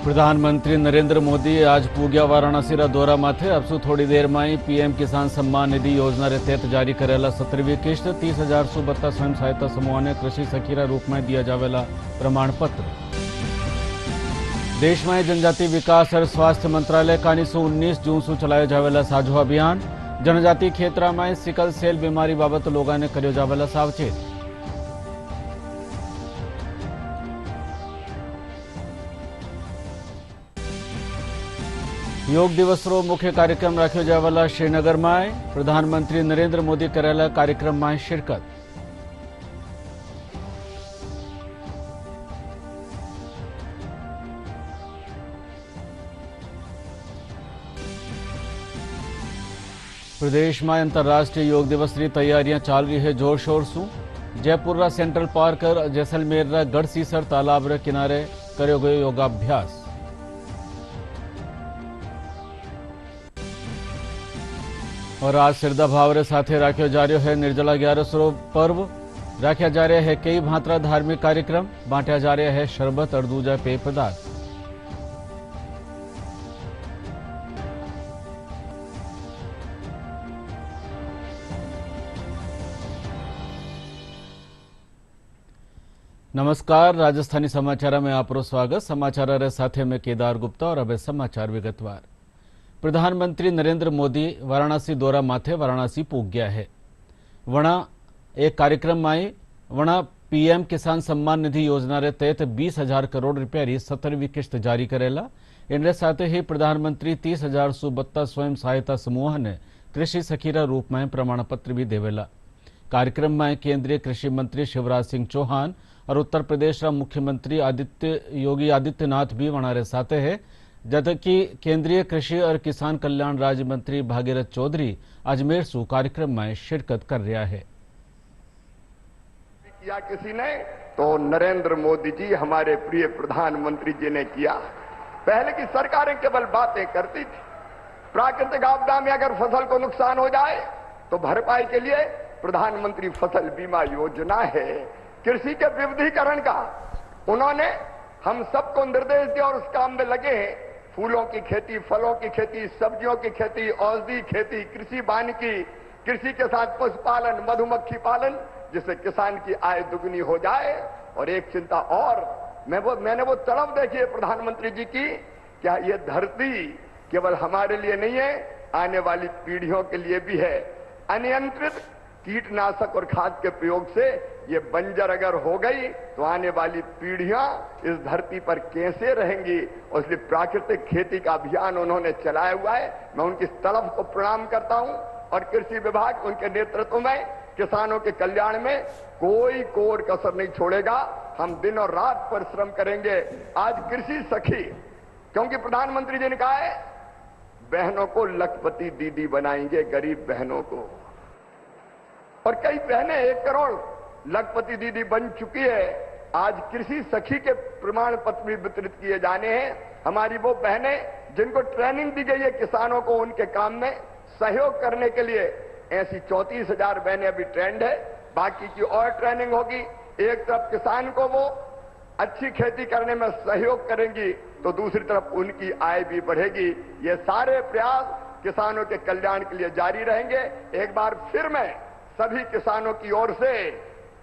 प्रधानमंत्री नरेंद्र मोदी आज पूग्या वाराणसी दौरा माथे अब थोड़ी देर में पीएम किसान सम्मान निधि योजना रे तहत जारी करेला 17वीं किस्त 30,000 सुबत्ता स्वयं सहायता समूह ने कृषि सखीरा रूप में दिया जावेला प्रमाण पत्र। देश में जनजाति विकास और स्वास्थ्य मंत्रालय कानी 19 जून से चलायो जावेला साझो अभियान। जनजाति क्षेत्र में सिकल सेल बीमारी बाबत लोगों ने कर्यो जावेला सावचेत। योग दिवस रो मुख्य कार्यक्रम राख्यो जावेला श्रीनगर में प्रधानमंत्री नरेंद्र मोदी करेला कार्यक्रम में शिरकत। प्रदेश में अंतर्राष्ट्रीय योग दिवस की तैयारियां चल रही है जोर शोर से। जयपुर रा सेंट्रल पार्क और जैसलमेर रा गढ़सीसर तालाब रे किनारे कर्यो गयो योगाभ्यास। और आज श्रद्धा भाव रे साथे राख्यो जा रह्यो है निर्जला 11 रो पर्व। राख्या जा रहा है कई भांतरा धार्मिक कार्यक्रम। बांटा जा रहा है शरबत और दूजा पेय पदार्थ। नमस्कार, राजस्थानी समाचार में आपरो स्वागत। समाचार रे साथे में केदार गुप्ता और अब समाचार विगतवार। प्रधानमंत्री नरेंद्र मोदी वाराणसी दौरा माथे वाराणसी पहुंच गया है। वणा एक कार्यक्रम में वणा पीएम किसान सम्मान निधि योजना रे तहत 20,000 करोड़ रुपया री 17वीं किस्त जारी करेला। इनरे साथ ही प्रधानमंत्री 30,000 सुबत्ता स्वयं सहायता समूह ने कृषि सखीरा रूप में प्रमाण पत्र भी देवेला। कार्यक्रम में केंद्रीय कृषि मंत्री शिवराज सिंह चौहान और उत्तर प्रदेश का मुख्यमंत्री योगी आदित्यनाथ भी वनारे साथ है, जबकि केंद्रीय कृषि और किसान कल्याण राज्य मंत्री भागीरथ चौधरी अजमेर से कार्यक्रम में शिरकत कर रहा है। किया किसी ने तो नरेंद्र मोदी जी हमारे प्रिय प्रधानमंत्री जी ने किया। पहले की सरकारें केवल बातें करती थी। प्राकृतिक आपदा में अगर फसल को नुकसान हो जाए तो भरपाई के लिए प्रधानमंत्री फसल बीमा योजना है। कृषि के विविधीकरण का उन्होंने हम सबको निर्देश दिया और उस काम में लगे हैं। फूलों की खेती, फलों की खेती, सब्जियों की खेती, औषधि खेती, कृषि वानिकी, कृषि के साथ पशुपालन, मधुमक्खी पालन, जिससे किसान की आय दुगनी हो जाए। और एक चिंता और, मैंने वो तड़प देखी है प्रधानमंत्री जी की, क्या ये धरती केवल हमारे लिए नहीं है, आने वाली पीढ़ियों के लिए भी है। अनियंत्रित कीटनाशक और खाद के प्रयोग से ये बंजर अगर हो गई तो आने वाली पीढ़ियां इस धरती पर कैसे रहेंगी। और इसलिए प्राकृतिक खेती का अभियान उन्होंने चलाया हुआ है। मैं उनकी तलब को प्रणाम करता हूं और कृषि विभाग उनके नेतृत्व में किसानों के कल्याण में कोई कोर कसर नहीं छोड़ेगा। हम दिन और रात परिश्रम करेंगे। आज कृषि सखी, क्योंकि प्रधानमंत्री जी ने कहा है बहनों को लखपति दीदी बनाएंगे, गरीब बहनों को। और कई बहनें 1 करोड़ लखपति दीदी बन चुकी है। आज कृषि सखी के प्रमाण पत्र भी वितरित किए जाने हैं। हमारी वो बहनें जिनको ट्रेनिंग दी गई है किसानों को उनके काम में सहयोग करने के लिए, ऐसी 34,000 बहनें अभी ट्रेंड है। बाकी की और ट्रेनिंग होगी। एक तरफ किसान को वो अच्छी खेती करने में सहयोग करेंगी तो दूसरी तरफ उनकी आय भी बढ़ेगी। ये सारे प्रयास किसानों के कल्याण के लिए जारी रहेंगे। एक बार फिर मैं सभी किसानों की ओर से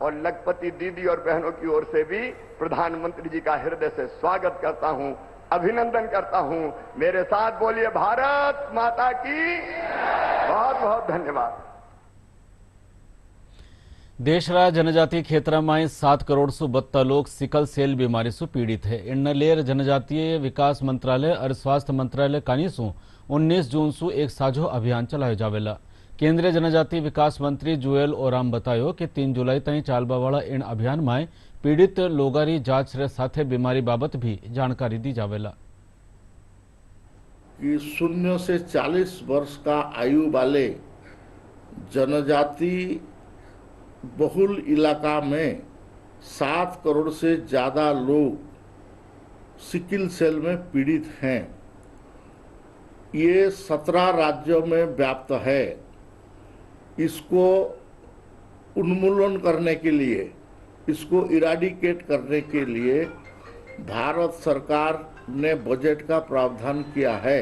और लखपति दीदी और बहनों की ओर से भी प्रधानमंत्री जी का हृदय से स्वागत करता हूं, अभिनंदन करता हूं। मेरे साथ बोलिए भारत माता की। बहुत बहुत धन्यवाद। देश रा जनजातीय क्षेत्र में 7 करोड़ से 72 लोग सिकल सेल बीमारी से पीड़ित है। इन लेर जनजातीय विकास मंत्रालय और स्वास्थ्य मंत्रालय कानी से 19 जून से एक साझो अभियान चलायो जावेला। केंद्रीय जनजातीय विकास मंत्री जुएल ओराम बतायो कि 3 जुलाई तक चालबा वाला इन अभियान में पीड़ित लोगारी जांच रे साथे बीमारी बाबत भी जानकारी दी जावेला। कि 0 से 40 वर्ष का आयु वाले जनजाति बहुल इलाका में 7 करोड़ से ज्यादा लोग सिकिल सेल में पीड़ित हैं। ये 17 राज्यों में व्याप्त है। इसको उन्मूलन करने के लिए, इसको इराडिकेट करने के लिए भारत सरकार ने बजट का प्रावधान किया है।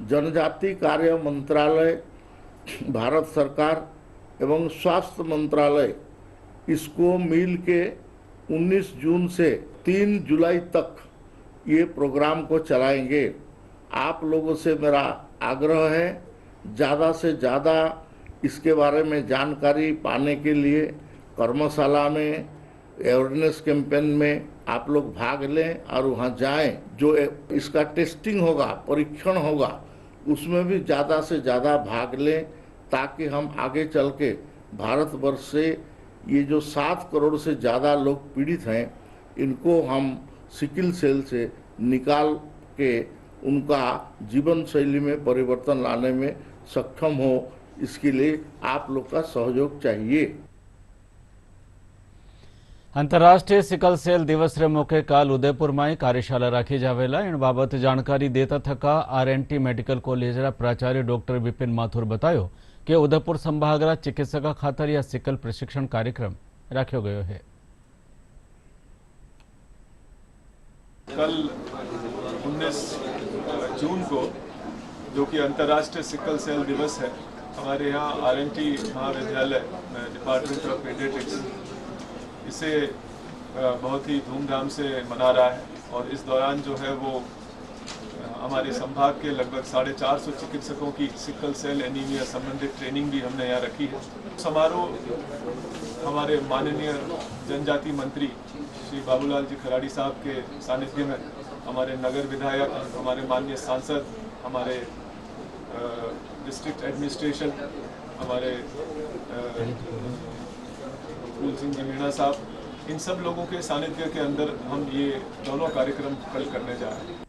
जनजाति कार्य मंत्रालय, भारत सरकार एवं स्वास्थ्य मंत्रालय इसको मिल के 19 जून से 3 जुलाई तक ये प्रोग्राम को चलाएंगे। आप लोगों से मेरा आग्रह है, ज़्यादा से ज़्यादा इसके बारे में जानकारी पाने के लिए कर्मशाला में, अवेयरनेस कैंपेन में आप लोग भाग लें और वहाँ जाएं। जो इसका टेस्टिंग होगा, परीक्षण होगा, उसमें भी ज़्यादा से ज़्यादा भाग लें, ताकि हम आगे चल के भारतवर्ष से ये जो 7 करोड़ से ज़्यादा लोग पीड़ित हैं, इनको हम सिकल सेल से निकाल के उनका जीवन शैली में परिवर्तन लाने में सक्षम हो। इसके लिए आप लोग का सहयोग चाहिए। अंतर्राष्ट्रीय सिकल सेल दिवस रे मौके काल उदयपुर में कार्यशाला राखी जावेला। इन बाबत जानकारी देता थका RNT मेडिकल कॉलेज प्राचार्य डॉक्टर विपिन माथुर बतायो कि उदयपुर संभाग चिकित्सक खातर यह सिकल प्रशिक्षण कार्यक्रम राख्यो गयो है। कल 19 जून को, जो कि अंतर्राष्ट्रीय सिकल सेल दिवस है, हमारे यहाँ RNT महाविद्यालय डिपार्टमेंट ऑफ पीडियाट्रिक्स इसे बहुत ही धूमधाम से मना रहा है। और इस दौरान जो है वो हमारे संभाग के लगभग 450 चिकित्सकों की सिकल सेल एनीमिया संबंधित ट्रेनिंग भी हमने यहाँ रखी है। समारोह हमारे माननीय जनजाति मंत्री श्री बाबूलाल जी खराड़ी साहब के सानिध्य में हमारे नगर विधायक, हमारे माननीय सांसद, हमारे डिस्ट्रिक्ट एडमिनिस्ट्रेशन, हमारे फूल सिंह जी मीणा साहब, इन सब लोगों के सानिध्य के अंदर हम ये दोनों कार्यक्रम कल करने जा रहे हैं।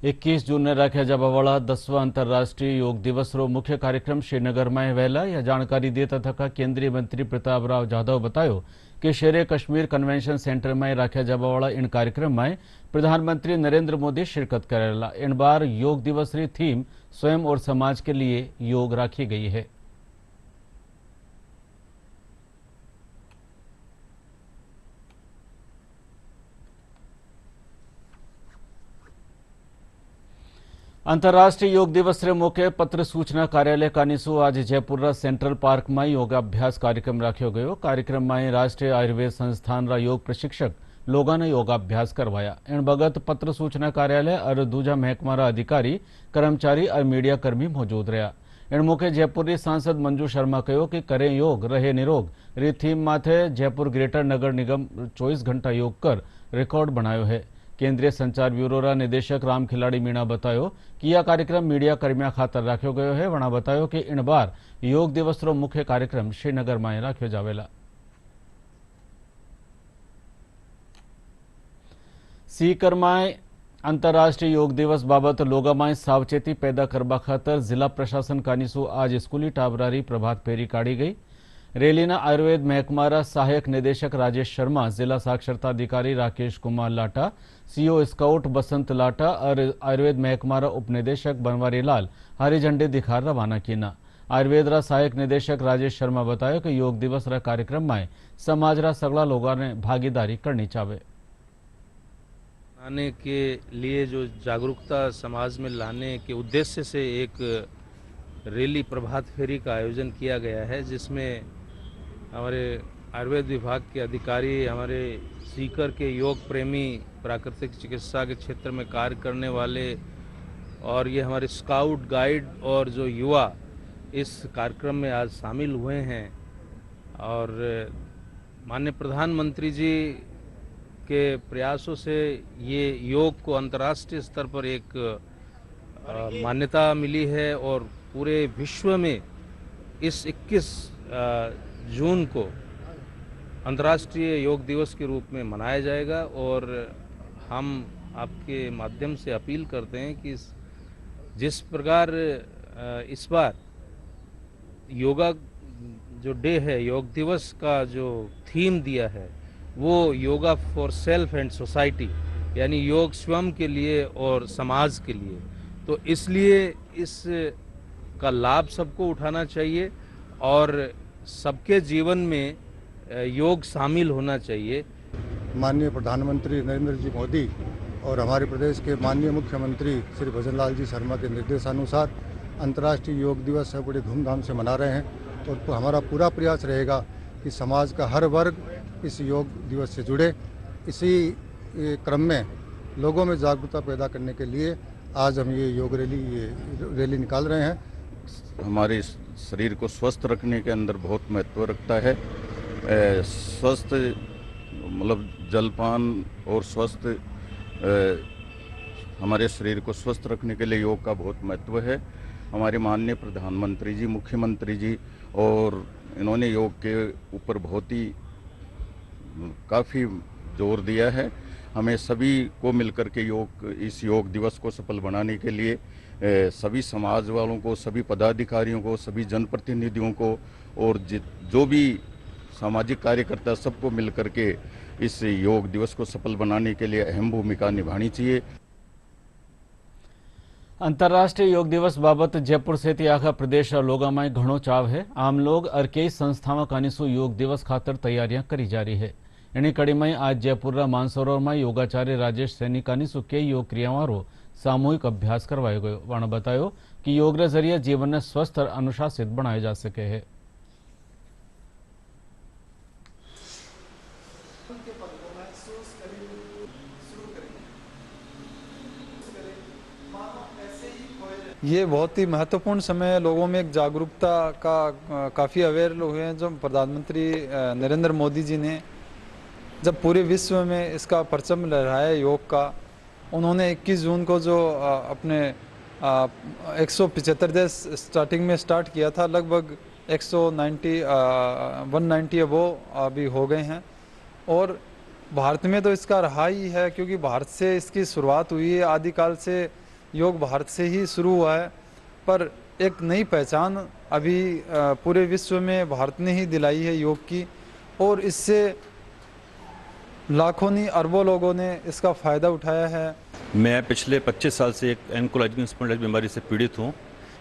21 जून ने राख्या जावावाळा 10वां अंतर्राष्ट्रीय योग दिवस रो मुख्य कार्यक्रम श्रीनगर में वहेला। यह जानकारी देता थका केंद्रीय मंत्री प्रतापराव जाधव बतायो कि शेरे कश्मीर कन्वेंशन सेंटर में राख्या जावावाळा इन कार्यक्रम में प्रधानमंत्री नरेंद्र मोदी शिरकत करेला। इन बार योग दिवस री थीम स्वयं और समाज के लिए योग राखी गई है। अंतर्राष्ट्रीय योग दिवस रे मौके पत्र सूचना कार्यालय कानीसू आज जयपुर सेंट्रल पार्क में योगाभ्यास कार्यक्रम राख्यो गयो। कार्यक्रम में राष्ट्रीय आयुर्वेद संस्थान रा योग प्रशिक्षक लोगों ने योगाभ्यास करवाया। इन बगत पत्र सूचना कार्यालय और दूजा महकमा रा अधिकारी, कर्मचारी और मीडिया कर्मी मौजूद रहा। इन मौके जयपुर की सांसद मंजू शर्मा कहो कि करें योग रहे निरोग री थीम माथे जयपुर ग्रेटर नगर निगम 24 घंटा योग कर रिकॉर्ड बनायो है। केंद्रीय संचार ब्यूरो रा निदेशक राम खिलाड़ी मीणा बतायो कि यह कार्यक्रम मीडिया कर्मियों खातर राख्यो गयो है। वणा बतायो कि इन बार योग दिवस रो मुख्य कार्यक्रम श्रीनगर में राख्यो जावेला। सीकर में अंतर्राष्ट्रीय योग दिवस बाबत लोगों में सावचेती पैदा करवा खातर जिला प्रशासन कानीसू आज स्कूली टाबरारी प्रभात फेरी काढ़ी गई। रैलीना आयुर्वेद महकमारा सहायक निदेशक राजेश शर्मा, जिला साक्षरता अधिकारी राकेश कुमार लाटा, सीओ स्काउट बसंत लाटा और आयुर्वेद महकमारा उपनिदेशक बनवारी लाल हरी झंडी दिखा रवाना कीना। आयुर्वेद रा सहायक निदेशक राजेश शर्मा बताया कि योग दिवस रा कार्यक्रम में समाज रा सगला लोगों ने भागीदारी करनी चाहिए। आने के लिए जो जागरूकता समाज में लाने के उद्देश्य से एक रैली प्रभात फेरी का आयोजन किया गया है, जिसमें हमारे आयुर्वेद विभाग के अधिकारी, हमारे सीकर के योग प्रेमी, प्राकृतिक चिकित्सा के क्षेत्र में कार्य करने वाले और ये हमारे स्काउट गाइड और जो युवा इस कार्यक्रम में आज शामिल हुए हैं। और माननीय प्रधानमंत्री जी के प्रयासों से ये योग को अंतर्राष्ट्रीय स्तर पर एक मान्यता मिली है और पूरे विश्व में इस 21 जून को अंतर्राष्ट्रीय योग दिवस के रूप में मनाया जाएगा। और हम आपके माध्यम से अपील करते हैं कि जिस प्रकार इस बार योगा जो डे है, योग दिवस का जो थीम दिया है वो yoga for self and society, यानी योग स्वयं के लिए और समाज के लिए, तो इसलिए इस का लाभ सबको उठाना चाहिए और सबके जीवन में योग शामिल होना चाहिए। माननीय प्रधानमंत्री नरेंद्र जी मोदी और हमारे प्रदेश के माननीय मुख्यमंत्री श्री भजन लाल जी शर्मा के निर्देशानुसार अंतर्राष्ट्रीय योग दिवस है बड़े धूमधाम से मना रहे हैं और हमारा पूरा प्रयास रहेगा कि समाज का हर वर्ग इस योग दिवस से जुड़े। इसी क्रम में लोगों में जागरूकता पैदा करने के लिए आज हम ये योग रैली निकाल रहे हैं। हमारे शरीर को स्वस्थ रखने के अंदर बहुत महत्व रखता है। स्वस्थ मतलब जलपान और स्वस्थ हमारे शरीर को स्वस्थ रखने के लिए योग का बहुत महत्व है। हमारे माननीय प्रधानमंत्री जी, मुख्यमंत्री जी और इन्होंने योग के ऊपर बहुत ही काफ़ी जोर दिया है। हमें सभी को मिलकर के इस योग दिवस को सफल बनाने के लिए सभी समाज वालों को, सभी पदाधिकारियों को, सभी जनप्रतिनिधियों को और जो भी सामाजिक कार्यकर्ता सबको मिलकर के इस योग दिवस को सफल बनाने के लिए अहम भूमिका निभानी चाहिए। अंतर्राष्ट्रीय योग दिवस बाबत जयपुर सहित आखा प्रदेश लोगों में घणो चाव है। आम लोग और कई संस्थाओं कानीसु योग दिवस खातर तैयारियां करी जा रही है। इन कड़ी में आज जयपुर मानसरोवर में योगाचार्य राजेश सैनी कानीसु कई योग क्रियाओं सामूहिक अभ्यास करवायो गयो। वण बतायो कि योग के जरिए जीवन ने स्वस्थ और अनुशासित बनाया जा सके है। ये बहुत ही महत्वपूर्ण समय है। लोगों में एक जागरूकता का काफ़ी अवेयर हुए हैं। जो प्रधानमंत्री नरेंद्र मोदी जी ने जब पूरे विश्व में इसका परचम लहराया योग का, उन्होंने 21 जून को जो अपने 175 देश स्टार्टिंग में स्टार्ट किया था, लगभग 190 वो अभी हो गए हैं। और भारत में तो इसका रहा ही है, क्योंकि भारत से इसकी शुरुआत हुई है। आदिकाल से योग भारत से ही शुरू हुआ है, पर एक नई पहचान अभी पूरे विश्व में भारत ने ही दिलाई है योग की। और इससे लाखों नहीं अरबों लोगों ने इसका फ़ायदा उठाया है। मैं पिछले 25 साल से एक एंकोलॉजिकल स्पॉन्डिलाइटिस बीमारी से पीड़ित हूँ,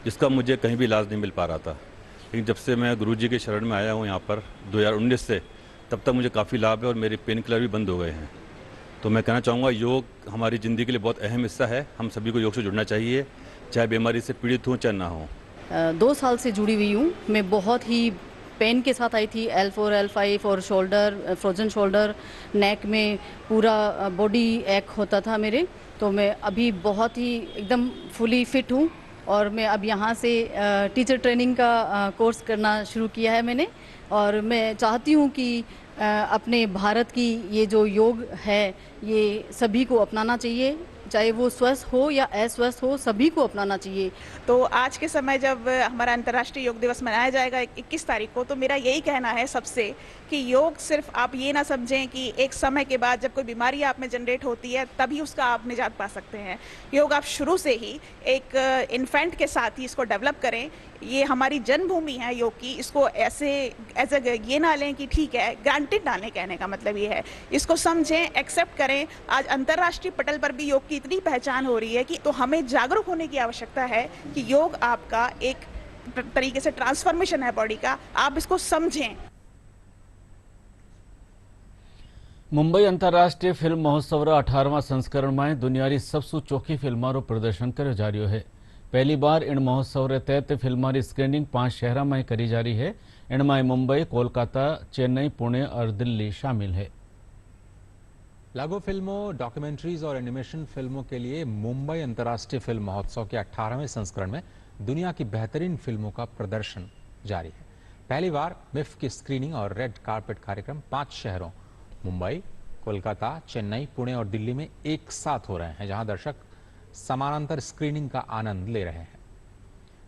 जिसका मुझे कहीं भी इलाज नहीं मिल पा रहा था। लेकिन जब से मैं गुरुजी के शरण में आया हूँ यहाँ पर 2019 से, तब तक मुझे काफ़ी लाभ है और मेरे पेन किलर भी बंद हो गए हैं। तो मैं कहना चाहूँगा योग हमारी ज़िंदगी के लिए बहुत अहम हिस्सा है। हम सभी को योग से जुड़ना चाहिए, चाहे बीमारी से पीड़ित हूँ चाहे ना हो। 2 साल से जुड़ी हुई हूँ। मैं बहुत ही पेन के साथ आई थी। L4, L5 और शोल्डर, फ्रोजन शोल्डर, नेक में पूरा बॉडी एक होता था मेरे। तो मैं अभी बहुत ही एकदम फुली फिट हूँ और मैं अब यहाँ से टीचर ट्रेनिंग का कोर्स करना शुरू किया है मैंने। और मैं चाहती हूँ कि अपने भारत की ये जो योग है ये सभी को अपनाना चाहिए, चाहे वो स्वस्थ हो या अस्वस्थ हो, सभी को अपनाना चाहिए। तो आज के समय जब हमारा अंतर्राष्ट्रीय योग दिवस मनाया जाएगा 21 तारीख को, तो मेरा यही कहना है सबसे कि योग सिर्फ आप ये ना समझें कि एक समय के बाद जब कोई बीमारी आप में जनरेट होती है तभी उसका आप निजात पा सकते हैं। योग आप शुरू से ही एक इन्फेंट के साथ ही इसको डेवलप करें। ये हमारी जन्मभूमि है योग की। इसको ऐसे ये ना लें कि ठीक है, ग्रांटेड ना लें। कहने का मतलब ये है, इसको समझें, एक्सेप्ट करें। आज अंतर्राष्ट्रीय पटल पर भी योग की इतनी पहचान हो रही है कि तो हमें जागरूक होने की आवश्यकता है कि योग आपका एक तरीके से ट्रांसफॉर्मेशन है बॉडी का। आप इसको समझें। मुंबई अंतर्राष्ट्रीय फिल्म महोत्सव 18वां संस्करण में दुनिया की सबसे चोखी फिल्मों प्रदर्शन करो जा रही है। पहली बार इन महोत्सव के तहत फिल्मों की स्क्रीनिंग 5 शहरों में करी जा रही है। इनमें मुंबई, कोलकाता, चेन्नई, पुणे और दिल्ली शामिल है। लघु फिल्मों, डॉक्यूमेंट्रीज और एनिमेशन फिल्मों के लिए मुंबई अंतर्राष्ट्रीय फिल्म महोत्सव के 18वें संस्करण में दुनिया की बेहतरीन फिल्मों का प्रदर्शन जारी है। पहली बार मिफ की स्क्रीनिंग और रेड कारपेट कार्यक्रम 5 शहरों मुंबई, कोलकाता, चेन्नई, पुणे और दिल्ली में एक साथ हो रहे हैं, जहां दर्शक समानांतर स्क्रीनिंग का आनंद ले रहे हैं।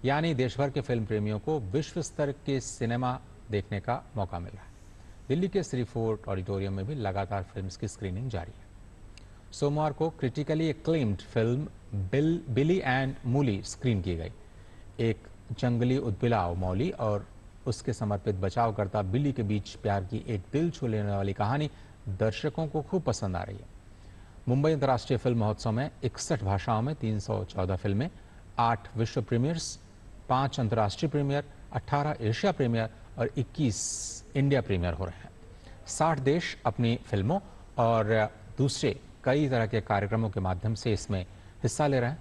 यानी देश भर के फिल्म प्रेमियों को विश्व स्तर के सिनेमा देखने का मौका मिल रहा है। दिल्ली के श्री फोर्ट ऑडिटोरियम में भी लगातार फिल्म्स की स्क्रीनिंग जारी है। सोमवार को critically acclaimed film Billy and Molly screen की गई। एक जंगली उदबिलाव मौली और उसके समर्पित बचावकर्ता बिली के बीच प्यार की एक दिल छू लेने वाली कहानी दर्शकों को खूब पसंद आ रही है। मुंबई अंतर्राष्ट्रीय फिल्म महोत्सव में 61 भाषाओं में 314 फिल्में, 8 विश्व प्रीमियर्स, 5 अंतर्राष्ट्रीय प्रीमियर, 18 एशिया प्रीमियर और 21 इंडिया प्रीमियर हो रहे हैं। 60 देश अपनी फिल्मों और दूसरे कई तरह के कार्यक्रमों के माध्यम से इसमें हिस्सा ले रहे हैं।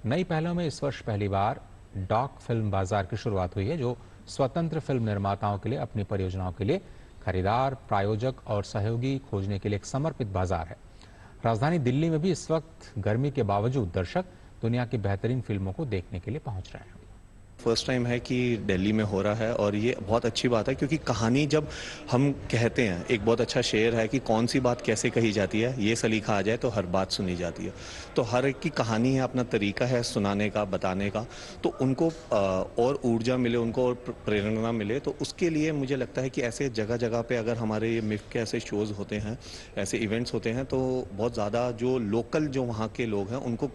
नई पहलों में इस वर्ष पहली बार डॉक फिल्म बाजार की शुरुआत हुई है, जो स्वतंत्र फिल्म निर्माताओं के लिए अपनी परियोजनाओं के लिए खरीदार, प्रायोजक और सहयोगी खोजने के लिए एक समर्पित बाजार है। राजधानी दिल्ली में भी इस वक्त गर्मी के बावजूद दर्शक दुनिया की बेहतरीन फिल्मों को देखने के लिए पहुंच रहे हैं। फर्स्ट टाइम है कि दिल्ली में हो रहा है और ये बहुत अच्छी बात है, क्योंकि कहानी जब हम कहते हैं, एक बहुत अच्छा शेर है कि कौन सी बात कैसे कही जाती है, ये सलीका आ जाए तो हर बात सुनी जाती है। तो हर एक की कहानी है, अपना तरीका है सुनाने का, बताने का, तो उनको और ऊर्जा मिले, उनको और प्रेरणा मिले। तो उसके लिए मुझे लगता है कि ऐसे जगह जगह पे अगर हमारे ये मिफ के ऐसे शोज़ होते हैं, ऐसे इवेंट्स होते हैं, तो बहुत ज़्यादा जो लोकल जो वहाँ के लोग हैं उनको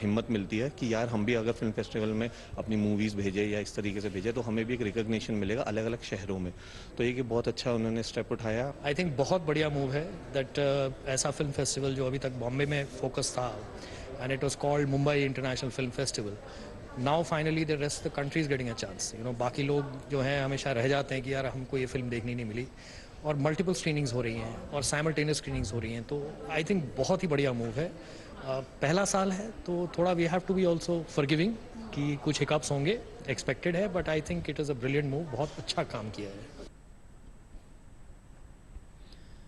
हिम्मत मिलती है कि यार हम भी अगर फिल्म फेस्टिवल में अपनी मूवीज़ भेजे या इस तरीके से भेजे तो हमें भी एक रिकॉग्निशन मिलेगा अलग अलग शहरों में। तो ये कि बहुत अच्छा उन्होंने स्टेप उठाया। आई थिंक बहुत बढ़िया मूव है दैट ऐसा फिल्म फेस्टिवल जो अभी तक बॉम्बे में फोकस था and it was called Mumbai international film festival, now finally the rest the country is getting a chance. बाकी लोग जो हैं हमेशा रह जाते हैं कि यार हमको ये फिल्म देखनी नहीं मिली, और मल्टीपल स्क्रीनिंग्स हो रही हैं और साइमल्टेनियस स्क्रीनिंग्स हो रही हैं। तो आई थिंक बहुत ही बढ़िया मूव है। पहला साल है तो थोड़ा we have to be also forgiving कि कुछ हिकअप्स होंगे, एक्सपेक्टेड है, but I think it is a brilliant move. बहुत अच्छा काम किया है।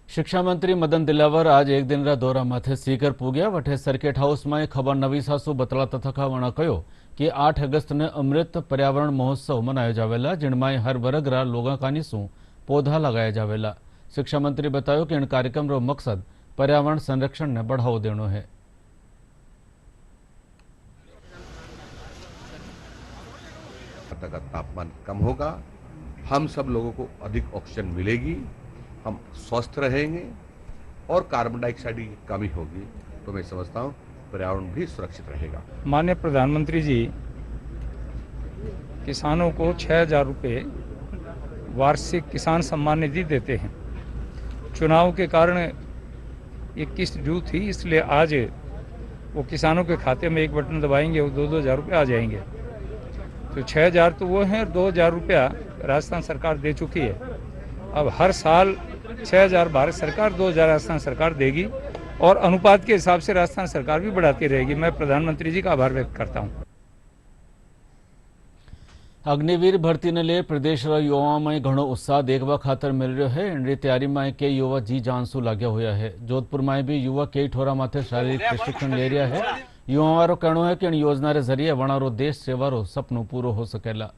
शिक्षा मंत्री मदन दिलावर आज एक दिन दौरा माथे सीकर पूग्या। वठे सर्किट हाउस में खबर नवी सासु बतला तथकावण कहो कि 8 अगस्त ने अमृत पर्यावरण महोत्सव मनाया जावेला, जिनमें हर वर्ग रा लोग कानीसू पौधा लगाया जावेला। शिक्षा मंत्री बतायो कि इन कार्यक्रम रो मकसद पर्यावरण संरक्षण ने बढ़ावो देनो है। का तापमान कम होगा, हम सब लोगों को अधिक ऑक्सीजन मिलेगी, हम स्वस्थ रहेंगे और कार्बन डाइऑक्साइड की कमी होगी, तो मैं समझता हूँ पर्यावरण भी सुरक्षित रहेगा। माननीय प्रधानमंत्री जी किसानों को 6,000 रुपये वार्षिक किसान सम्मान निधि देते हैं। चुनाव के कारण 21 ड्यू थी, इसलिए आज वो किसानों के खाते में एक बटन दबाएंगे, वो 2,000 रुपये आ जाएंगे। तो 6,000 तो वो हैं और 2,000 रुपया राजस्थान सरकार दे चुकी है। अब हर साल 6,000 भारत सरकार, 2,000 राजस्थान सरकार देगी और अनुपात के हिसाब से राजस्थान सरकार भी बढ़ाती रहेगी। मैं प्रधानमंत्री जी का आभार व्यक्त करता हूँ। अग्निवीर भर्ती ने लिए प्रदेश युवाओं में घणो उत्साह देखवा खातर मिल रहा है। इन तैयारी में कई युवा जी जानसू लाग्या हुआ है। जोधपुर में भी युवा कई ठोरा माथे शारीरिक प्रशिक्षण ले रहा है। युवाओं कहना है कि इन योजना के जरिए वणारो देश सेवारो सपनों पूरो हो सकेला।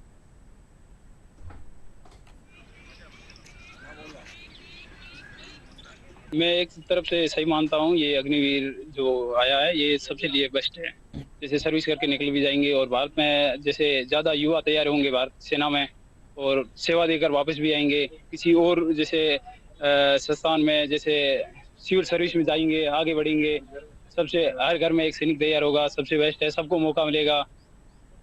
मैं एक तरफ से सही मानता हूँ, ये अग्निवीर जो आया है ये सबसे लिए बेस्ट है। जैसे सर्विस करके निकल भी जाएंगे और भारत में जैसे ज़्यादा युवा तैयार होंगे भारत सेना में और सेवा देकर वापस भी आएंगे। किसी और जैसे संस्थान में जैसे सिविल सर्विस में जाएंगे, आगे बढ़ेंगे। सबसे हर घर में एक सैनिक तैयार होगा, सबसे बेस्ट है, सबको मौका मिलेगा।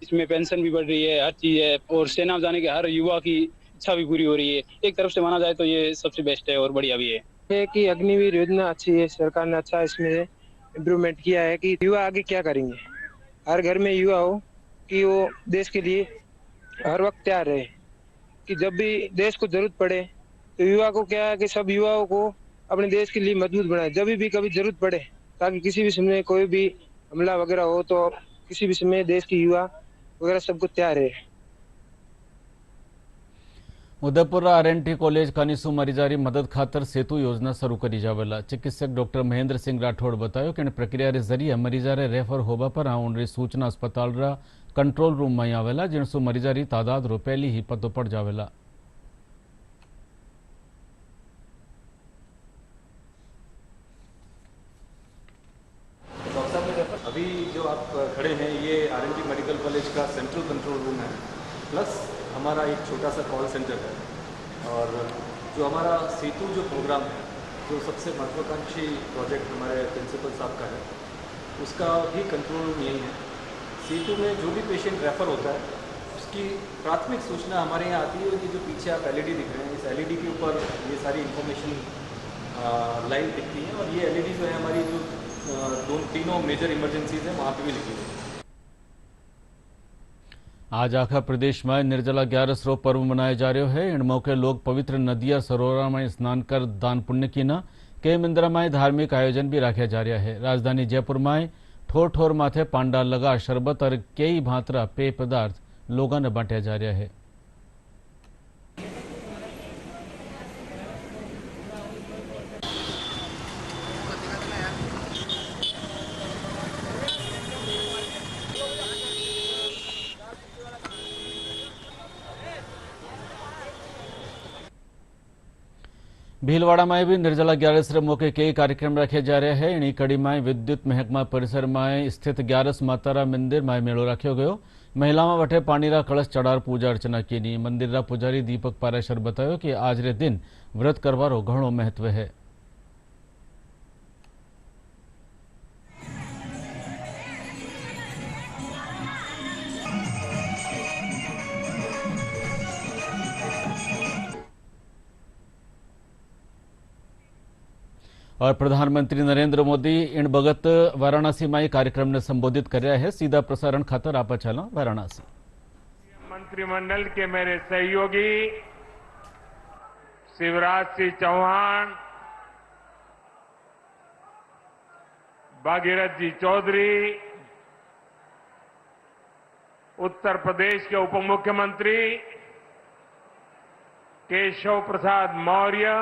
इसमें पेंशन भी बढ़ रही है, हर चीज़ है और सेना में जाने के हर युवा की इच्छा भी पूरी हो रही है। एक तरफ से माना जाए तो ये सबसे बेस्ट है और बढ़िया भी है कि अग्निवीर योजना अच्छी है। सरकार ने अच्छा इसमें इम्प्रूवमेंट किया है कि युवा आगे क्या करेंगे। हर घर में युवा हो कि वो देश के लिए हर वक्त तैयार रहे, कि जब भी देश को जरूरत पड़े तो युवा को क्या है कि सब युवाओं को अपने देश के लिए मजबूत बनाए, जब भी कभी जरूरत पड़े, ताकि किसी भी समय कोई भी हमला वगैरह हो तो किसी भी समय देश की युवा वगैरह सबको तैयार है। उदयपुर आरएनटी कॉलेज कानीसू मरीजारी मदद खातर सेतु योजना शुरू करी जावेला। चिकित्सक डॉक्टर महेंद्र सिंह राठौड़ बतायो कि प्रक्रिया रे जरिए मरीजारे रेफर होबा पर उनरी सूचना अस्पताल रा कंट्रोल रूम में आवेला, जिनसु मरीजारी तादाद रो पहली ही पतो पड़ जावेला। अभी जो आप खड़े हैं ये आरएनटी मेडिकल कॉलेज का सेंट्रल कंट्रोल रूम है, प्लस हमारा एक छोटा सा कॉल सेंटर है। और जो हमारा सेतु जो प्रोग्राम है, जो सबसे महत्वाकांक्षी प्रोजेक्ट हमारे प्रिंसिपल साहब का है, उसका भी कंट्रोल रूम यही है। सेतु में जो भी पेशेंट रेफ़र होता है उसकी प्राथमिक सूचना हमारे यहाँ आती है। और ये जो पीछे आप एलईडी दिख रहे हैं, इस एलईडी के ऊपर ये सारी इन्फॉर्मेशन लाइव दिखती है। और ये एलईडी जो है हमारी जो तीनों मेजर इमरजेंसीज हैं वहाँ पे भी लिखी हुई है। आज आखा प्रदेश में निर्जला 11 रो पर्व मनाया जा रहा है। इन मौके लोग पवित्र नदिया सरोवरा में स्नान कर दान पुण्य की न कई मंदिर में धार्मिक आयोजन भी राख्या जा रहा है। राजधानी जयपुर में ठोर ठोर माथे पांडा लगा शरबत और कई भांतरा पेय पदार्थ लोगों ने बांटा जा रहा है। भीलवाड़ा में भी निर्जला ग्यारस मौके कई कार्यक्रम रखे जा रहे हैं। इन्हीं कड़ी में विद्युत महकमा परिसर में स्थित ग्यारस मातारा मंदिर में मेलो रखो गयो। महिलाओं वटे पानी रा कलश चढ़ार पूजा अर्चना की। मंदिर रा पुजारी दीपक पारेशर बतायो कि आज रे दिन व्रत करवारो घणो महत्व है। और प्रधानमंत्री नरेंद्र मोदी इन बगत वाराणसी में कार्यक्रम ने संबोधित कर रहा है। सीधा प्रसारण खातर आप चलो वाराणसी। मंत्रिमंडल के मेरे सहयोगी शिवराज सिंह चौहान, भागीरथ जी चौधरी, उत्तर प्रदेश के उप मुख्यमंत्री केशव प्रसाद मौर्य,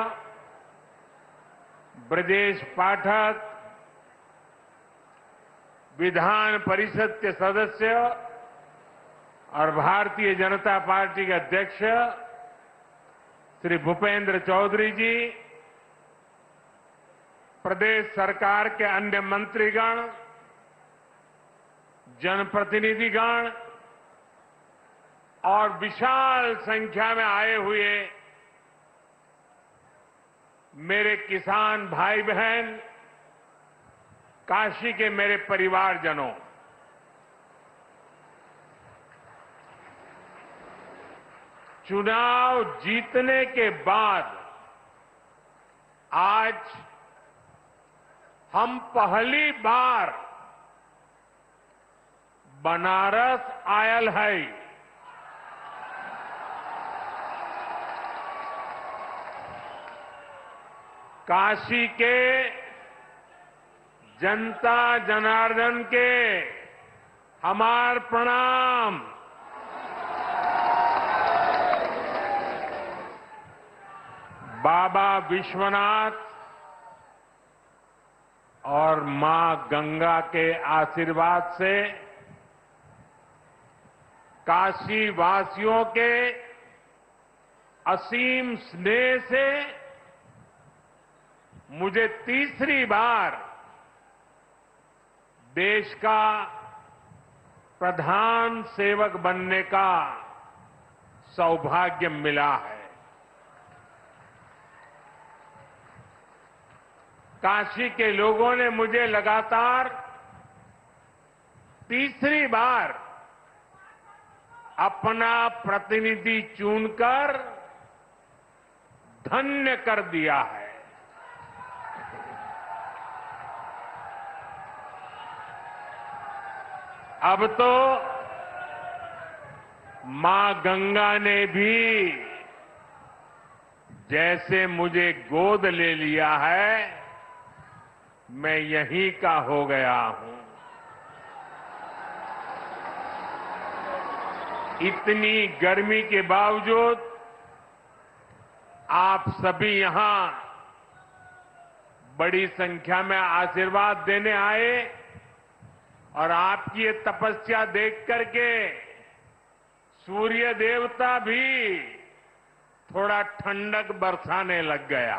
ब्रजेश पाठक, विधान परिषद के सदस्य और भारतीय जनता पार्टी के अध्यक्ष श्री भूपेंद्र चौधरी जी, प्रदेश सरकार के अन्य मंत्रीगण, जनप्रतिनिधिगण और विशाल संख्या में आए हुए मेरे किसान भाई बहन, काशी के मेरे परिवारजनों, चुनाव जीतने के बाद आज हम पहली बार बनारस आयल है। काशी के जनता जनार्दन के हमार प्रणाम। बाबा विश्वनाथ और मां गंगा के आशीर्वाद से काशी वासियों के असीम स्नेह से मुझे तीसरी बार देश का प्रधान सेवक बनने का सौभाग्य मिला है। काशी के लोगों ने मुझे लगातार तीसरी बार अपना प्रतिनिधि चुनकर धन्य कर दिया है। अब तो मां गंगा ने भी जैसे मुझे गोद ले लिया है, मैं यहीं का हो गया हूं। इतनी गर्मी के बावजूद आप सभी यहां बड़ी संख्या में आशीर्वाद देने आए और आपकी ये तपस्या देख करके सूर्य देवता भी थोड़ा ठंडक बरसाने लग गया।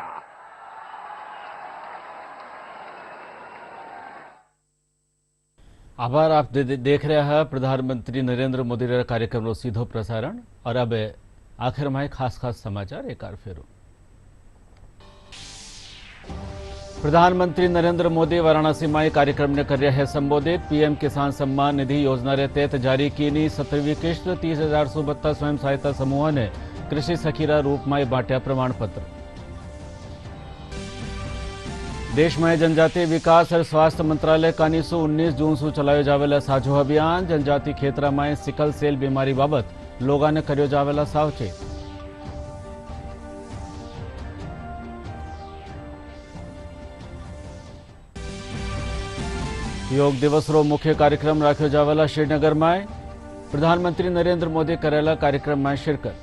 आभार। आप देख रहे हैं प्रधानमंत्री नरेंद्र मोदी रा कार्यक्रम रो सीधो प्रसारण। और अब आखिर में खास समाचार एक बार फेरो। प्रधानमंत्री नरेंद्र मोदी वाराणसी में कार्यक्रम ने कर रहे हैं संबोधित। पीएम किसान सम्मान निधि योजना रे तहत जारी की 17वीं किस्त 30,172 स्वयं सहायता समूह ने कृषि सखीरा रूप में बांटा प्रमाण पत्र। देश में जनजातीय विकास और स्वास्थ्य मंत्रालय का 19 जून से चलायो जावेला साझो अभियान। जनजाति क्षेत्र में सिकल सेल बीमारी बाबत लोगों ने कर्यो जावेला सावचेत। યોગ દિવસનો મુખ્ય કાર્યક્રમ રાખ્યો જાવેલા શ્રીનગરમાં પ્રધાનમંત્રી નરેન્દ્ર મોદી કરેલા કાર્યક્રમમાં શિરકત।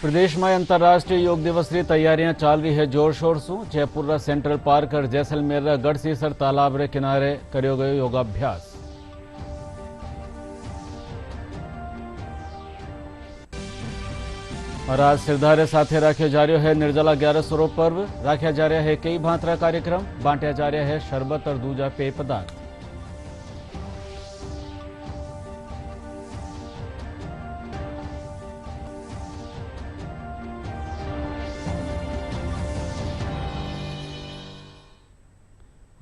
प्रदेश में अंतर्राष्ट्रीय योग दिवस की तैयारियां चाल रही है जोर शोर से। जयपुर सेंट्रल पार्क और जैसलमेर गढ़सीसर तालाब रे किनारे करो गयो योगाभ्यास। और आज सिरधारे साथे राख्यो जा रहा है निर्जला 11 स्वरूप पर्व। राख्या जा रहा है कई भांतरा कार्यक्रम, बांटा जा रहा है शरबत और दूजा पेय पदार्थ।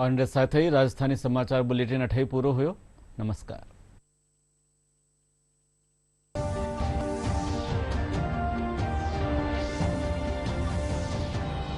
और साथ ही राजस्थानी समाचार बुलेटिन अठाई पूरो हुयो। नमस्कार।